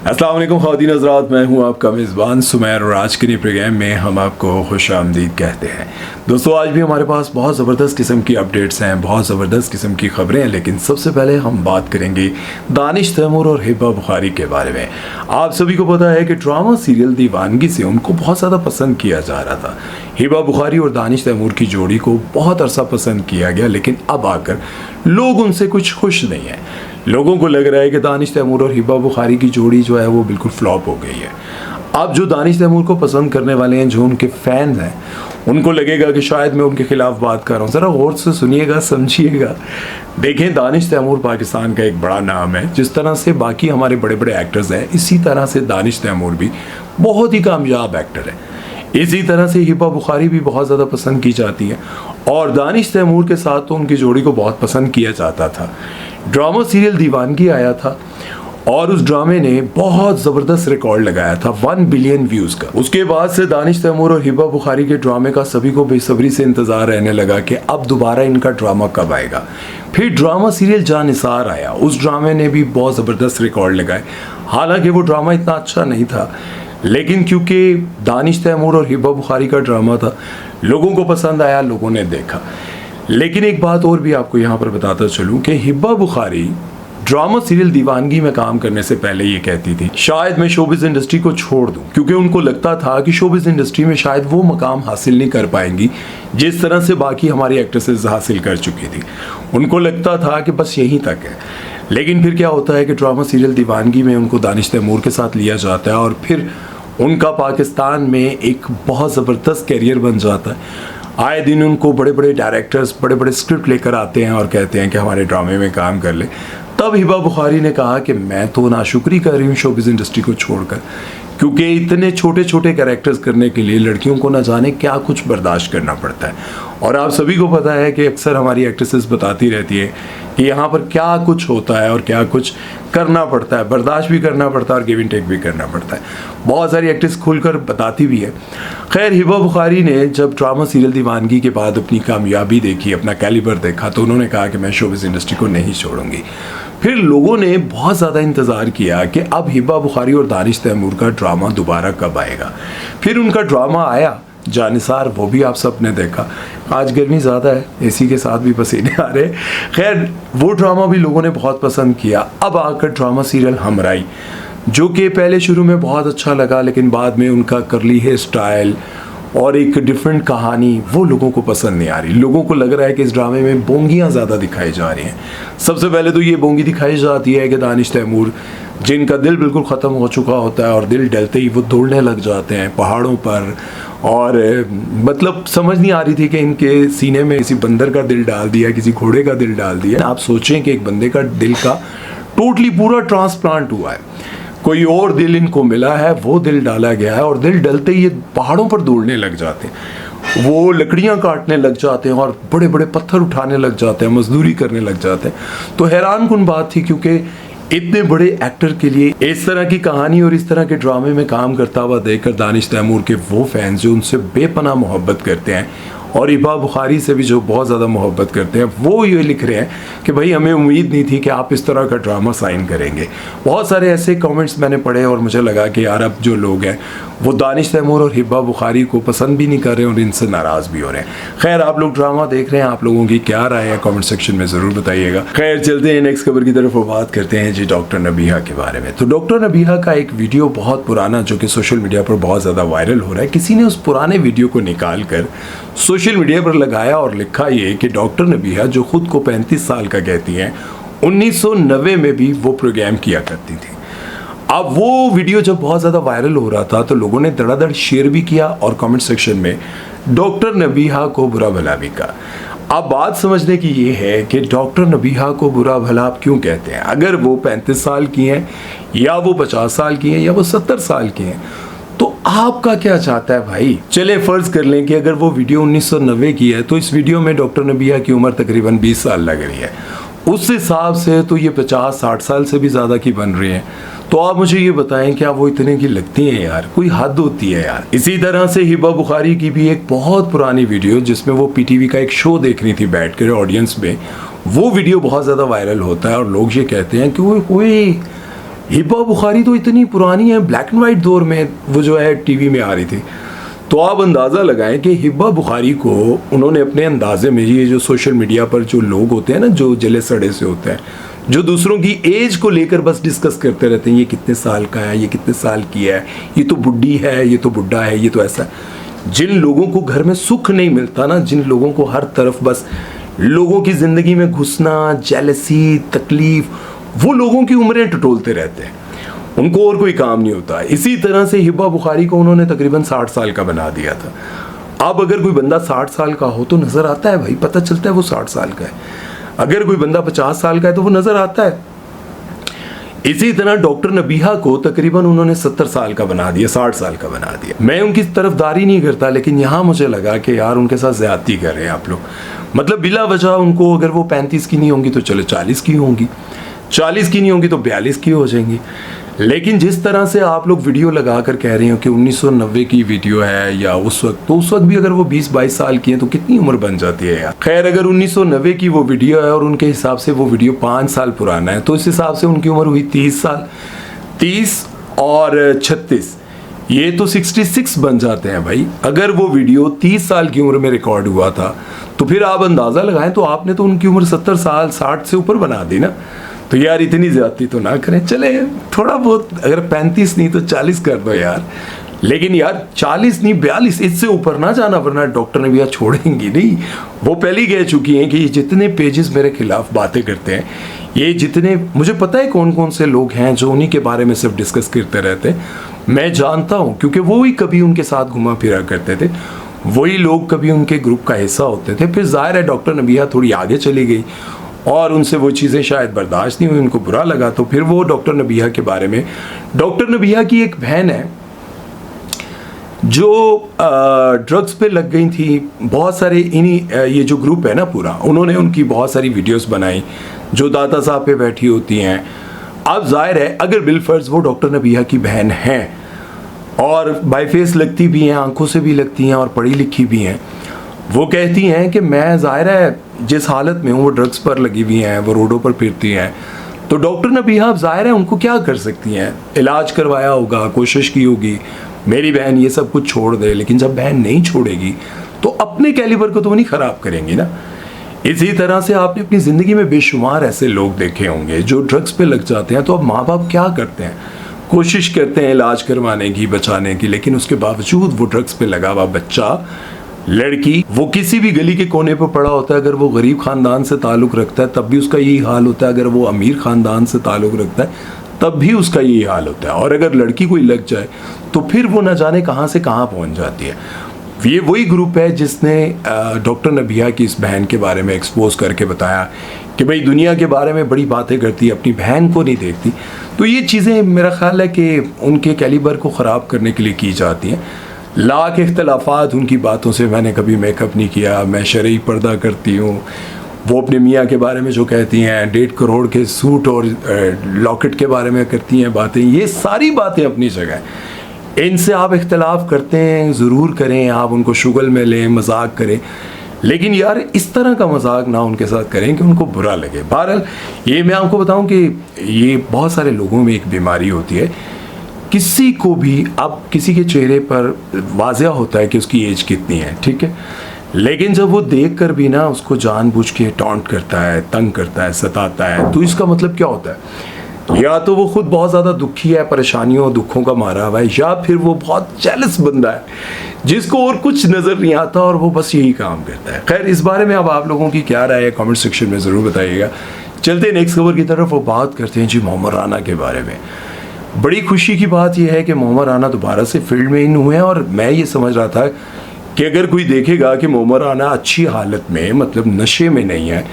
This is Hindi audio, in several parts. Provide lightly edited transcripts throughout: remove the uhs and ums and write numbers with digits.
अस्सलाम वालेकुम ख़वातीन हज़रात, मैं हूं आपका मेज़बान सुमैर और आज के नए प्रोग्राम में हम आपको खुशामदीद कहते हैं। दोस्तों, आज भी हमारे पास बहुत ज़बरदस्त किस्म की अपडेट्स हैं, बहुत ज़बरदस्त किस्म की ख़बरें हैं, लेकिन सबसे पहले हम बात करेंगे दानिश तैमूर और हिबा बुखारी के बारे में। आप सभी को पता है कि ड्रामा सीरियल दीवानगी से उनको बहुत ज़्यादा पसंद किया जा रहा था। हिबा बुखारी और दानिश तैमूर की जोड़ी को बहुत अरसा पसंद किया गया, लेकिन अब आकर लोग उनसे कुछ खुश नहीं हैं। लोगों को लग रहा है कि दानिश तैमूर और हिबा बुखारी की जोड़ी जो है वो बिल्कुल फ्लॉप हो गई है। अब जो दानिश तैमूर को पसंद करने वाले हैं, जो उनके फैंस हैं, उनको लगेगा कि शायद मैं उनके खिलाफ बात कर रहा हूँ। ज़रा गौर से सुनिएगा, समझिएगा। देखें, दानिश तैमूर पाकिस्तान का एक बड़ा नाम है। जिस तरह से बाकी हमारे बड़े बड़े एक्टर्स हैं, इसी तरह से दानिश तैमूर भी बहुत ही कामयाब एक्टर है। इसी तरह से हिबा बुखारी भी बहुत ज़्यादा पसंद की जाती है और दानिश तैमूर के साथ तो उनकी जोड़ी को बहुत पसंद किया जाता था। ड्रामा सीरियल दीवानगी आया था और उस ड्रामे ने बहुत ज़बरदस्त रिकॉर्ड लगाया था 1 बिलियन व्यूज़ का। उसके बाद से दानिश तैमूर और हिबा बुखारी के ड्रामे का सभी को बेसब्री से इंतज़ार रहने लगा कि अब दोबारा इनका ड्रामा कब आएगा। फिर ड्रामा सीरियल जानिसार आया, उस ड्रामे ने भी बहुत ज़बरदस्त रिकॉर्ड लगाए। हालांकि वो ड्रामा इतना अच्छा नहीं था, लेकिन क्योंकि दानिश तैमूर और हिबा बुखारी का ड्रामा था, लोगों को पसंद आया, लोगों ने देखा। लेकिन एक बात और भी आपको यहाँ पर बताता चलूँ कि हिबा बुखारी ड्रामा सीरियल दीवानगी में काम करने से पहले ये कहती थी शायद मैं शोबिज़ इंडस्ट्री को छोड़ दूं, क्योंकि उनको लगता था कि शोबिज़ इंडस्ट्री में शायद वो मकाम हासिल नहीं कर पाएंगी जिस तरह से बाकी हमारी एक्ट्रेसेस हासिल कर चुकी थी। उनको लगता था कि बस यहीं तक है। लेकिन फिर क्या होता है कि ड्रामा सीरियल दीवानगी में उनको दानिश तैमूर के साथ लिया जाता है और फिर उनका पाकिस्तान में एक बहुत ज़बरदस्त कैरियर बन जाता है। आए दिन उनको बड़े बड़े डायरेक्टर्स बड़े बड़े स्क्रिप्ट लेकर आते हैं और कहते हैं कि हमारे ड्रामे में काम कर ले। तब हिबा बुखारी ने कहा कि मैं तो नाशुक्री कर रही हूँ शोबिज़ इंडस्ट्री को छोड़कर, क्योंकि इतने छोटे छोटे कैरेक्टर्स करने के लिए लड़कियों को न जाने क्या कुछ बर्दाश्त करना पड़ता है। और आप सभी को पता है कि अक्सर हमारी एक्ट्रेसेस बताती रहती है कि यहाँ पर क्या कुछ होता है और क्या कुछ करना पड़ता है, बर्दाश्त भी करना पड़ता है और गिव एंड टेक भी करना पड़ता है। बहुत सारी एक्ट्रेस खुलकर बताती भी है। खैर, हिबा बुखारी ने जब ड्रामा सीरियल दीवानगी के बाद अपनी कामयाबी देखी, अपना कैलिबर देखा, तो उन्होंने कहा कि मैं शोबिज़ इंडस्ट्री को नहीं छोड़ूंगी। फिर लोगों ने बहुत ज़्यादा इंतज़ार किया कि अब हिबा बुखारी और दानिश तैमूर का ड्रामा दोबारा कब आएगा। फिर उनका ड्रामा आया जानिसार, वो भी आप सब ने देखा। आज गर्मी ज़्यादा है, एसी के साथ भी पसीने आ रहे। खैर, वो ड्रामा भी लोगों ने बहुत पसंद किया। अब आकर ड्रामा सीरियल हमराई, जो कि पहले शुरू में बहुत अच्छा लगा, लेकिन बाद में उनका करली हेयर स्टाइल और एक डिफरेंट कहानी वो लोगों को पसंद नहीं आ रही। लोगों को लग रहा है कि इस ड्रामे में बोंगियाँ ज़्यादा दिखाई जा रही हैं। सबसे पहले तो ये बोंगी दिखाई जाती है कि दानिश तैमूर, जिनका दिल बिल्कुल ख़त्म हो चुका होता है और दिल डलते ही वो दौड़ने लग जाते हैं पहाड़ों पर, और मतलब समझ नहीं आ रही थी कि इनके सीने में किसी बंदर का दिल डाल दिया, किसी घोड़े का दिल डाल दिया। आप सोचें कि एक बंदे का दिल का टोटली पूरा ट्रांसप्लांट हुआ है, कोई और दिल इनको मिला है, वो दिल डाला गया है और दिल डलते ही ये पहाड़ों पर दौड़ने लग जाते हैं, वो लकड़ियां काटने लग जाते हैं और बड़े बड़े पत्थर उठाने लग जाते हैं, मजदूरी करने लग जाते हैं। तो हैरान कुन बात थी, क्योंकि इतने बड़े एक्टर के लिए इस तरह की कहानी और इस तरह के ड्रामे में काम करता हुआ देखकर दानिश तैमूर के वो फैंस जो उनसे बेपनाह मोहब्बत करते हैं और हिबा बुखारी से भी जो बहुत ज़्यादा मोहब्बत करते हैं, वो ये लिख रहे हैं कि भाई हमें उम्मीद नहीं थी कि आप इस तरह का ड्रामा साइन करेंगे। बहुत सारे ऐसे कमेंट्स मैंने पढ़े और मुझे लगा कि यार अब जो लोग हैं वो दानिश तैमूर और हिबा बुखारी को पसंद भी नहीं कर रहे और इनसे नाराज़ भी हो रहे हैं। खैर, आप लोग ड्रामा देख रहे हैं, आप लोगों की क्या राय है कमेंट सेक्शन में ज़रूर बताइएगा। खैर, चलते हैं नेक्स्ट खबर की तरफ और बात करते हैं जी डॉक्टर नबीहा के बारे में। तो डॉक्टर नबीहा का एक वीडियो बहुत पुराना जो कि सोशल मीडिया पर बहुत ज़्यादा वायरल हो रहा है, किसी ने उस पुराने वीडियो को निकाल कर सोशल मीडिया पर लगाया और लिखा ये कि डॉक्टर नबीहा, जो खुद को 35 साल का कहती हैं, 1990 में भी वो प्रोग्राम किया करती थी। अब वो वीडियो जब बहुत ज़्यादा वायरल हो रहा था तो लोगों ने धड़ाधड़ शेयर भी किया और कमेंट सेक्शन में डॉक्टर नबीहा को बुरा भला भी कहा। अब बात समझने की ये है कि डॉक्टर नबीहा को बुरा भला आप क्यों कहते हैं? अगर वो 35 साल की हैं या वो 50 साल की हैं या वो 70 साल की हैं, तो आपका क्या चाहता है भाई? चले फर्ज कर लें कि अगर वो वीडियो 1990 की है तो इस वीडियो में डॉक्टर नबीहा की उम्र तकरीबन 20 साल लग रही है। उस हिसाब से तो ये 50-60 साल से भी ज़्यादा की बन रही हैं। तो आप मुझे ये बताएं, क्या वो इतने की लगती हैं यार? कोई हद होती है यार। इसी तरह से हिबा बुखारी की भी एक बहुत पुरानी वीडियो जिसमें वो पीटीवी का एक शो देख रही थी बैठकर ऑडियंस में, वो वीडियो बहुत ज़्यादा वायरल होता है और लोग ये कहते हैं कि वो हिब्बा बुखारी तो इतनी पुरानी है, ब्लैक एंड वाइट दौर में वो जो है टीवी में आ रही थी। तो आप अंदाज़ा लगाएं कि हिब्बा बुखारी को उन्होंने अपने अंदाजे में, ये जो सोशल मीडिया पर जो लोग होते हैं ना, जो जले सड़े से होते हैं, जो दूसरों की एज को लेकर बस डिस्कस करते रहते हैं, ये कितने साल का है, ये कितने साल की है, ये तो बुढ़ी है, ये तो बुढ़ा है, ये तो ऐसा। जिन लोगों को घर में सुख नहीं मिलता ना, जिन लोगों को हर तरफ बस लोगों की ज़िंदगी में घुसना, जेलसी, तकलीफ, वो लोगों की उम्रें टटोलते रहते हैं, उनको और कोई काम नहीं होता। इसी तरह से हिब्बा बुखारी को उन्होंने तकरीबन 60 साल का बना दिया था। अब अगर कोई बंदा 60 साल का हो तो नज़र आता है भाई, पता चलता है वो 60 साल का है। अगर कोई बंदा 50 साल का है तो वो नज़र आता है। इसी तरह डॉक्टर नबीहा को तकरीबन उन्होंने 70 साल का बना दिया, 60 साल का बना दिया। मैं उनकी तरफदारी नहीं करता, लेकिन यहाँ मुझे लगा कि यार उनके साथ ज़्यादती कर रहे हैं आप लोग। मतलब बिला वजह उनको, अगर वो 35 की नहीं होंगी तो चलो 40 की होंगी, 40 की नहीं होंगी तो 42 की हो जाएंगी। लेकिन जिस तरह से आप लोग वीडियो लगा कर कह रहे हो कि 1990 की वीडियो है या उस वक्त, तो उस वक्त भी अगर वो 20-22 साल की है तो कितनी उम्र बन जाती है यार। खैर, अगर 1990 की वो वीडियो है और उनके हिसाब से वो वीडियो 5 साल पुराना है, तो इस हिसाब से उनकी उम्र हुई 30 साल। 30 और 36, ये तो 66 बन जाते हैं भाई। अगर वो वीडियो 30 साल की उम्र में रिकॉर्ड हुआ था तो फिर आप अंदाज़ा लगाएं, तो आपने तो उनकी उम्र 70 साल 60 से ऊपर बना दी ना। तो यार इतनी ज़्यादती तो ना करें, चले थोड़ा बहुत, अगर 35 नहीं तो 40 कर दो यार। लेकिन यार 40 नहीं 42, इससे ऊपर ना जाना, वरना डॉक्टर नबीहा छोड़ेंगी नहीं। वो पहले ही कह चुकी हैं कि ये जितने पेजेस मेरे खिलाफ बातें करते हैं, ये जितने, मुझे पता है कौन कौन से लोग हैं जो उन्हीं के बारे में सिर्फ डिस्कस करते रहते हैं। मैं जानता हूँ, क्योंकि वो ही कभी उनके साथ घुमा फिरा करते थे, वही लोग कभी उनके ग्रुप का हिस्सा होते थे। फिर जाहिर है डॉक्टर नबीहा थोड़ी आगे चली गई और उनसे वो चीज़ें शायद बर्दाश्त नहीं हुई, उनको बुरा लगा, तो फिर वो डॉक्टर नबीहा के बारे में, डॉक्टर नबीहा की एक बहन है जो ड्रग्स पे लग गई थी। बहुत सारे इन्हीं ये जो ग्रुप है ना पूरा, उन्होंने उनकी बहुत सारी वीडियोस बनाई जो दादा साहब पे बैठी होती हैं। अब जाहिर है अगर बिलफर्ज वो डॉक्टर नबीहा की बहन हैं और बाई फेस लगती भी हैं, आंखों से भी लगती हैं और पढ़ी लिखी भी हैं, वो कहती हैं कि मैं जाहिर है जिस हालत में हूँ, वो ड्रग्स पर लगी हुई हैं, वो रोडों पर फिरती हैं, तो डॉक्टर नबीहा जाहिर है उनको क्या कर सकती हैं, इलाज करवाया होगा, कोशिश की होगी मेरी बहन ये सब कुछ छोड़ दे। लेकिन जब बहन नहीं छोड़ेगी तो अपने कैलिबर को तो नहीं ख़राब करेंगी ना। इसी तरह से आपने अपनी ज़िंदगी में बेशुमार ऐसे लोग देखे होंगे जो ड्रग्स पे लग जाते हैं। तो अब माँ बाप क्या करते हैं, कोशिश करते हैं इलाज करवाने की, बचाने की, लेकिन उसके बावजूद वो ड्रग्स पे लगा हुआ बच्चा, लड़की, वो किसी भी गली के कोने पर पड़ा होता है, अगर वो गरीब ख़ानदान से ताल्लुक़ रखता है तब भी उसका यही हाल होता है, अगर वो अमीर ख़ानदान से ताल्लुक़ रखता है तब भी उसका यही हाल होता है। और अगर लड़की कोई लग जाए तो फिर वो न जाने कहाँ से कहाँ पहुँच जाती है। ये वही ग्रुप है जिसने डॉक्टर नबीहा की इस बहन के बारे में एक्सपोज करके बताया कि भाई दुनिया के बारे में बड़ी बातें करती है, अपनी बहन को नहीं देखती। तो ये चीज़ें मेरा ख्याल है कि उनके कैलिबर को ख़राब करने के लिए की जाती हैं। लाख इख्तलाफात उनकी बातों से, मैंने कभी मेकअप नहीं किया, मैं शरई पर्दा करती हूँ, वो अपने मियाँ के बारे में जो कहती हैं, 1.5 करोड़ के सूट और लॉकेट के बारे में करती हैं बातें, ये सारी बातें अपनी जगह। इनसे आप इख्तलाफ करते हैं ज़रूर करें, आप उनको शुगल में लें, मजाक करें, लेकिन यार इस तरह का मजाक ना उनके साथ करें कि उनको बुरा लगे। बहरहाल ये मैं आपको बताऊं कि ये बहुत सारे लोगों में एक बीमारी होती है, किसी को भी, अब किसी के चेहरे पर वाज़ेह होता है कि उसकी एज कितनी है, ठीक है, लेकिन जब वो देख कर भी ना उसको जानबूझ के टॉन्ट करता है, तंग करता है, सताता है, तो इसका मतलब क्या होता है, या तो वो खुद बहुत ज़्यादा दुखी है, परेशानियों दुखों का मारा हुआ है, या फिर वो बहुत जेलस बंदा है जिसको और कुछ नज़र नहीं आता और वो बस यही काम करता है। खैर, इस बारे में अब आप लोगों की क्या राय है कमेंट सेक्शन में ज़रूर बताइएगा। चलते हैं नेक्स्ट खबर की तरफ, वो बात करते हैं जी मोहम्मद राना के बारे में। बड़ी खुशी की बात यह है कि मोहम्मद राना दोबारा से फील्ड में इन हुए हैं, और मैं ये समझ रहा था कि अगर कोई देखेगा कि मोहम्मद राना अच्छी हालत में, मतलब नशे में नहीं है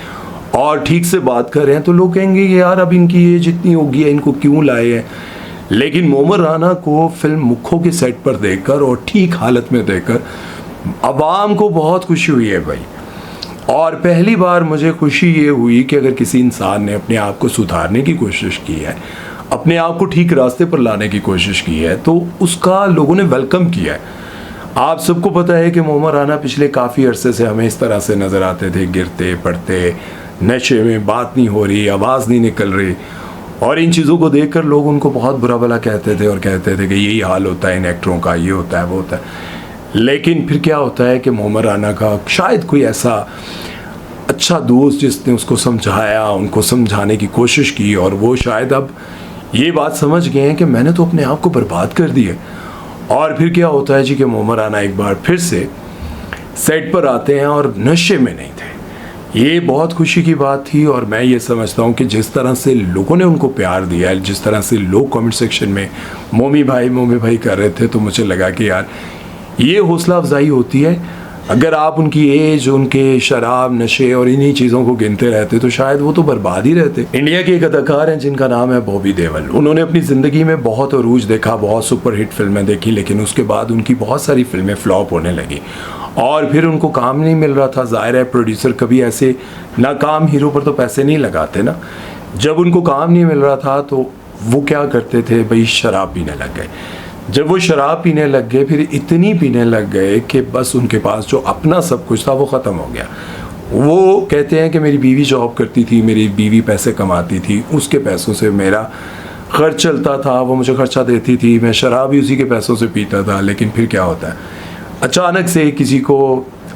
और ठीक से बात कर रहे हैं, तो लोग कहेंगे कि यार अब इनकी एज इतनी होगी है, इनको क्यों लाए हैं। लेकिन मोहम्मद राना को फिल्म मुखो के सेट पर देखकर और ठीक हालत में देखकर अवाम को बहुत खुशी हुई है भाई। और पहली बार मुझे खुशी ये हुई कि अगर किसी इंसान ने अपने आप को सुधारने की कोशिश की है, अपने आप को ठीक रास्ते पर लाने की कोशिश की है, तो उसका लोगों ने वेलकम किया है। आप सबको पता है कि मोहम्मद राना पिछले काफ़ी अरसे से हमें इस तरह से नज़र आते थे, गिरते पड़ते, नशे में, बात नहीं हो रही, आवाज़ नहीं निकल रही, और इन चीज़ों को देखकर लोग उनको बहुत बुरा भला कहते थे और कहते थे कि यही हाल होता है इन एक्टरों का, ये होता है वो होता है। लेकिन फिर क्या होता है कि मोहम्मद राना का शायद कोई ऐसा अच्छा दोस्त जिसने उसको समझाया, उनको समझाने की कोशिश की, और वो शायद अब ये बात समझ गए हैं कि मैंने तो अपने आप को बर्बाद कर दिया। और फिर क्या होता है जी कि मोहम्मद राना एक बार फिर से सेट पर आते हैं और नशे में नहीं थे। ये बहुत खुशी की बात थी, और मैं ये समझता हूँ कि जिस तरह से लोगों ने उनको प्यार दिया है, जिस तरह से लोग कमेंट सेक्शन में मोमी भाई कर रहे थे, तो मुझे लगा कि यार ये हौसला अफजाई होती है। अगर आप उनकी एज, उनके शराब, नशे और इन्हीं चीज़ों को गिनते रहते तो शायद वो तो बर्बाद ही रहते। इंडिया के एक अदाकार हैं जिनका नाम है बॉबी देओल। उन्होंने अपनी ज़िंदगी में बहुत अरूज देखा, बहुत सुपरहिट फिल्में देखी, लेकिन उसके बाद उनकी बहुत सारी फिल्में फ्लॉप होने लगी और फिर उनको काम नहीं मिल रहा था। ज़ाहिर है प्रोड्यूसर कभी ऐसे नाकाम हीरो पर तो पैसे नहीं लगाते ना। जब उनको काम नहीं मिल रहा था तो वो क्या करते थे भाई, शराब पीने लग गए। जब वो शराब पीने लग गए, फिर इतनी पीने लग गए कि बस उनके पास जो अपना सब कुछ था वो ख़त्म हो गया। वो कहते हैं कि मेरी बीवी जॉब करती थी, मेरी बीवी पैसे कमाती थी, उसके पैसों से मेरा खर्च चलता था, वो मुझे खर्चा देती थी, मैं शराब भी उसी के पैसों से पीता था। लेकिन फिर क्या होता है, अचानक से किसी को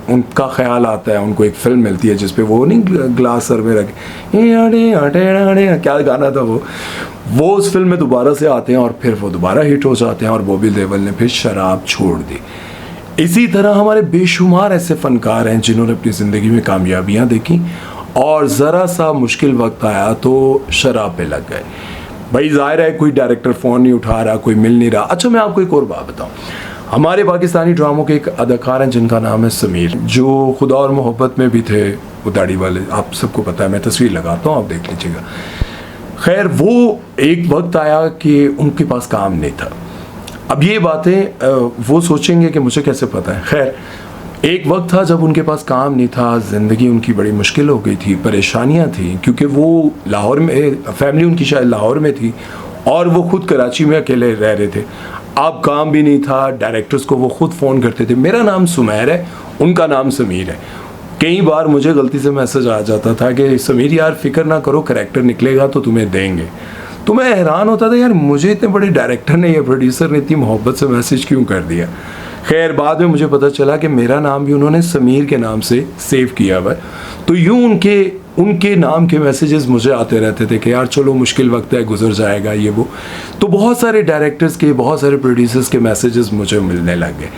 उनका ख्याल आता है, उनको एक फिल्म मिलती है जिस पे वो नहीं ग्लास सर में रखे, क्या गाना था वो उस फिल्म में दोबारा से आते हैं और फिर वो दोबारा हिट हो जाते हैं और बॉबी देओल ने फिर शराब छोड़ दी। इसी तरह हमारे बेशुमार ऐसे फनकार हैं जिन्होंने अपनी ज़िंदगी में कामयाबियाँ देखी और ज़रा सा मुश्किल वक्त आया तो शराब पे लग गए। भाई ज़ाहिर है कोई डायरेक्टर फ़ोन नहीं उठा रहा, कोई मिल नहीं रहा। अच्छा मैं आपको एक और बात बताऊँ, हमारे पाकिस्तानी ड्रामों के एक अदाकार हैं जिनका नाम है समीर, जो खुदा और मोहब्बत में भी थे, वो दाढ़ी वाले, आप सबको पता है, मैं तस्वीर लगाता हूँ, आप देख लीजिएगा। खैर वो एक वक्त आया कि उनके पास काम नहीं था। अब ये बातें वो सोचेंगे कि मुझे कैसे पता है। खैर एक वक्त था जब उनके पास काम नहीं था, ज़िंदगी उनकी बड़ी मुश्किल हो गई थी, परेशानियाँ थी, क्योंकि वो लाहौर में, फैमिली उनकी शायद लाहौर में थी और वो खुद कराची में अकेले रह रहे थे। अब काम भी नहीं था, डायरेक्टर्स को वो खुद फ़ोन करते थे, मेरा नाम सुमैर है, उनका नाम समीर है। कई बार मुझे गलती से मैसेज आ जाता था कि समीर यार फ़िक्र ना करो, करैक्टर निकलेगा तो तुम्हें देंगे। तो मैं हैरान होता था यार मुझे इतने बड़े डायरेक्टर ने या प्रोड्यूसर ने इतनी मोहब्बत से मैसेज क्यों कर दिया। खैर बाद में मुझे पता चला कि मेरा नाम भी उन्होंने समीर के नाम से सेव किया हुआ है। तो यूँ उनके नाम के मैसेजेस मुझे आते रहते थे कि यार चलो मुश्किल वक्त है, गुजर जाएगा, ये वो। तो बहुत सारे डायरेक्टर्स के, बहुत सारे प्रोड्यूसर्स के मैसेजेस मुझे मिलने लग गए।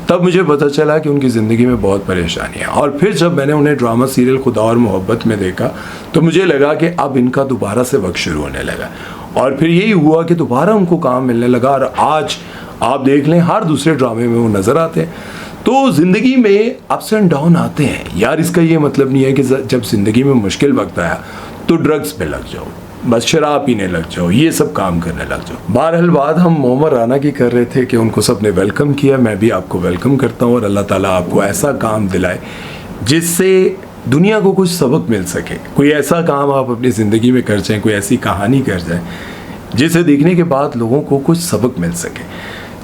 तब मुझे पता चला कि उनकी ज़िंदगी में बहुत परेशानी है। और फिर जब मैंने उन्हें ड्रामा सीरियल खुदा और मोहब्बत में देखा तो मुझे लगा कि अब इनका दोबारा से वक्त शुरू होने लगा। और फिर यही हुआ कि दोबारा उनको काम मिलने लगा और आज आप देख लें हर दूसरे ड्रामे में वो नज़र आते हैं। तो ज़िंदगी में अप्स एंड डाउन आते हैं यार। इसका ये मतलब नहीं है कि जब ज़िंदगी में मुश्किल वक्त आया तो ड्रग्स पे लग जाओ, बस शराब पीने लग जाओ, ये सब काम करने लग जाओ। बहरहाल बात हम मोहम्मद राना की कर रहे थे कि उनको सबने वेलकम किया। मैं भी आपको वेलकम करता हूँ और अल्लाह ताला आपको ऐसा काम दिलाए जिससे दुनिया को कुछ सबक मिल सके। कोई ऐसा काम आप अपनी ज़िंदगी में कर जाएँ, कोई ऐसी कहानी कर जाएँ जिसे देखने के बाद लोगों को कुछ सबक मिल सके।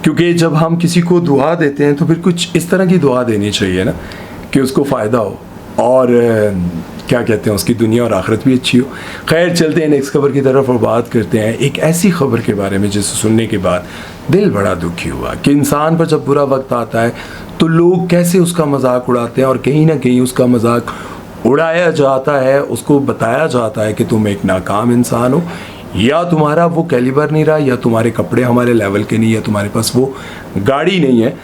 क्योंकि जब हम किसी को दुआ देते हैं तो फिर कुछ इस तरह की दुआ देनी चाहिए ना कि उसको फ़ायदा हो और क्या कहते हैं, उसकी दुनिया और आखिरत भी अच्छी हो। खैर चलते हैं नेक्स्ट खबर की तरफ और बात करते हैं एक ऐसी खबर के बारे में जिसे सुनने के बाद दिल बड़ा दुखी हुआ कि इंसान पर जब बुरा वक्त आता है तो लोग कैसे उसका मजाक उड़ाते हैं और कहीं ना कहीं उसका मजाक उड़ाया जाता है, उसको बताया जाता है कि तुम एक नाकाम इंसान हो, या तुम्हारा वो कैलिबर नहीं रहा, या तुम्हारे कपड़े हमारे लेवल के नहीं, या तुम्हारे पास वो गाड़ी नहीं है।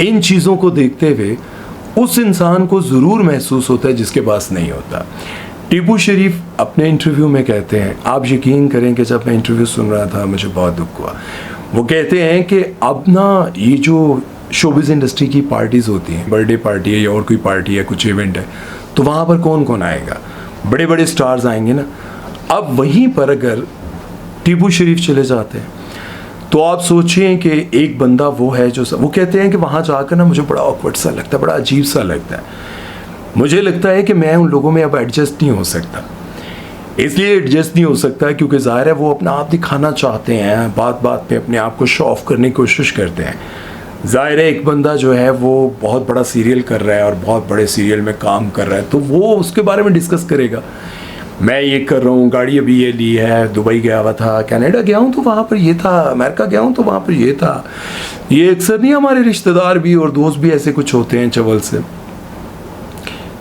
इन चीज़ों को देखते हुए उस इंसान को ज़रूर महसूस होता है जिसके पास नहीं होता। टीपू शरीफ अपने इंटरव्यू में कहते हैं, आप यकीन करें कि जब मैं इंटरव्यू सुन रहा था मुझे बहुत दुख हुआ। वो कहते हैं कि अब ना ये जो शोबिज़ इंडस्ट्री की पार्टीज़ होती हैं, बर्थडे पार्टी है या और कोई पार्टी है, कुछ इवेंट है, तो वहाँ पर कौन कौन आएगा, बड़े बड़े स्टार्स आएंगे ना। अब वहीं पर अगर टीपू शरीफ चले जाते हैं तो आप सोचिए कि एक बंदा वो है जो वो कहते हैं कि वहाँ जाकर ना मुझे बड़ा ऑकवर्ड सा लगता है, बड़ा अजीब सा लगता है। मुझे लगता है कि मैं उन लोगों में अब एडजस्ट नहीं हो सकता। इसलिए एडजस्ट नहीं हो सकता क्योंकि ज़ाहिर है वो अपना आप दिखाना चाहते हैं, बात बात पे अपने आप को शो ऑफ करने की कोशिश करते हैं। ज़ाहिर है एक बंदा जो है वो बहुत बड़ा सीरियल कर रहा है और बहुत बड़े सीरियल में काम कर रहा है तो वो उसके बारे में डिस्कस करेगा। मैं ये कर रहा हूँ, गाड़ी अभी ये ली है, दुबई गया हुआ था, कनाडा गया हूँ तो वहाँ पर ये था, अमेरिका गया हूँ तो वहाँ पर ये था। ये अक्सर नहीं, हमारे रिश्तेदार भी और दोस्त भी ऐसे कुछ होते हैं चवल से।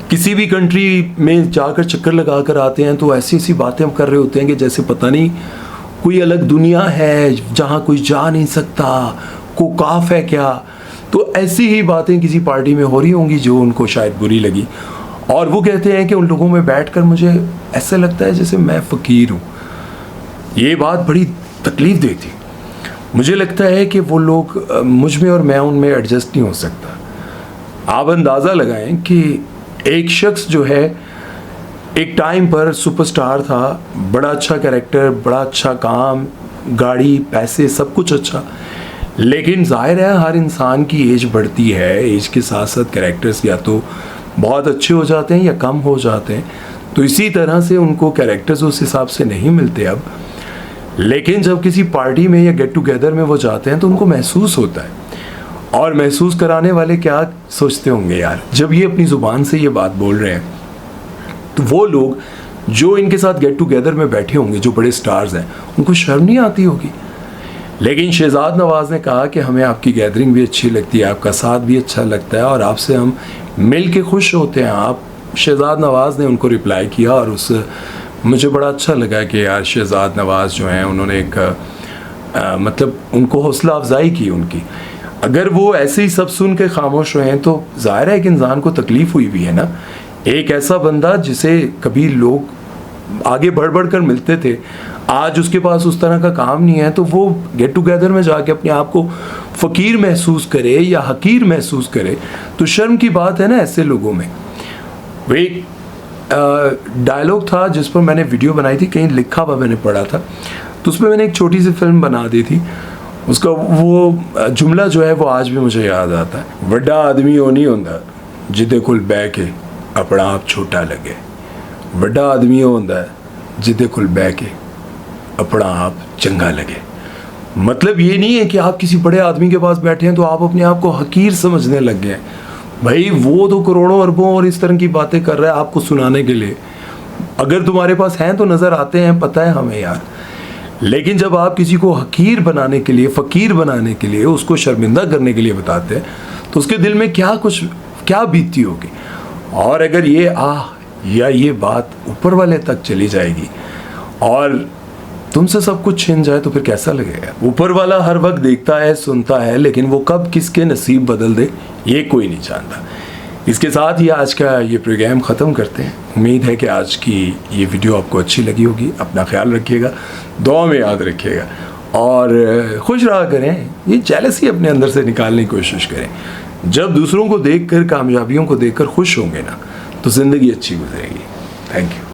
किसी भी कंट्री में जाकर चक्कर लगा कर आते हैं तो ऐसी ऐसी बातें हम कर रहे होते हैं कि जैसे पता नहीं कोई अलग दुनिया है जहाँ कोई जा नहीं सकता, कोकाफ है क्या। तो ऐसी ही बातें किसी पार्टी में हो रही होंगी जो उनको शायद बुरी लगी, और वो कहते हैं कि उन लोगों में बैठकर मुझे ऐसा लगता है जैसे मैं फ़कीर हूँ। ये बात बड़ी तकलीफ़ देती थी। मुझे लगता है कि वो लोग मुझ में और मैं उनमें एडजस्ट नहीं हो सकता। आप अंदाज़ा लगाएं कि एक शख्स जो है एक टाइम पर सुपरस्टार था, बड़ा अच्छा कैरेक्टर, बड़ा अच्छा काम, गाड़ी, पैसे, सब कुछ अच्छा, लेकिन जाहिर है हर इंसान की एज बढ़ती है, एज के साथ साथ कैरेक्टर्स या तो बहुत अच्छे हो जाते हैं या कम हो जाते हैं। तो इसी तरह से उनको कैरेक्टर्स उस हिसाब से नहीं मिलते अब। लेकिन जब किसी पार्टी में या गेट टुगेदर में वो जाते हैं तो उनको महसूस होता है। और महसूस कराने वाले क्या सोचते होंगे यार, जब ये अपनी ज़ुबान से ये बात बोल रहे हैं तो वो लोग जो इनके साथ गेट टुगेदर में बैठे होंगे, जो बड़े स्टार्स हैं, उनको शर्म नहीं आती होगी। लेकिन शहजाद नवाज़ ने कहा कि हमें आपकी गैदरिंग भी अच्छी लगती है, आपका साथ भी अच्छा लगता है और आपसे हम मिल के खुश होते हैं। आप शहजाद नवाज़ ने उनको रिप्लाई किया और उस मुझे बड़ा अच्छा लगा कि यार शहजाद नवाज़ जो हैं उन्होंने एक मतलब उनको हौसला अफजाई की उनकी। अगर वो ऐसे ही सब सुन के खामोश रहे हैं तो ज़ाहिर है कि इंसान को तकलीफ़ हुई भी है ना। एक ऐसा बंदा जिसे कभी लोग आगे बढ़ बढ़ कर मिलते थे, आज उसके पास उस तरह का काम नहीं है, तो वो गेट टुगेदर में जाके अपने आप को फ़कीर महसूस करे या हकीर महसूस करे तो शर्म की बात है ना ऐसे लोगों में। वो एक डायलॉग था जिस पर मैंने वीडियो बनाई थी, कहीं लिखा हुआ मैंने पढ़ा था, तो उसमें मैंने एक छोटी सी फिल्म बना दी थी। उसका वो जुमला जो है वो आज भी मुझे याद आता है, वड्डा आदमी वो नहीं होता जिदे कोल बह के अपना आप छोटा लगे, वड्डा आदमी वो होता है जिदे कोल बह के अपना आप चंगा लगे। मतलब ये नहीं है कि आप किसी बड़े आदमी के पास बैठे हैं तो आप अपने आप को हकीर समझने लग गए। भाई वो तो करोड़ों अरबों और इस तरह की बातें कर रहा है आपको सुनाने के लिए, अगर तुम्हारे पास हैं तो नज़र आते हैं, पता है हमें यार। लेकिन जब आप किसी को हकीर बनाने के लिए, फ़कीर बनाने के लिए, उसको शर्मिंदा करने के लिए बताते हैं तो उसके दिल में क्या बीतती होगी। और अगर ये या ये बात ऊपर वाले तक चली जाएगी और तुमसे सब कुछ छिन जाए तो फिर कैसा लगेगा। ऊपर वाला हर वक्त देखता है, सुनता है, लेकिन वो कब किसके नसीब बदल दे ये कोई नहीं जानता। इसके साथ ही आज का ये प्रोग्राम ख़त्म करते हैं। उम्मीद है कि आज की ये वीडियो आपको अच्छी लगी होगी। अपना ख्याल रखिएगा, दुआ में याद रखिएगा और खुश रहा करें। ये जेलसी अपने अंदर से निकालने की कोशिश करें। जब दूसरों को देखकर, कामयाबियों को देखकर खुश होंगे ना तो ज़िंदगी अच्छी गुजरेगी। Thank you.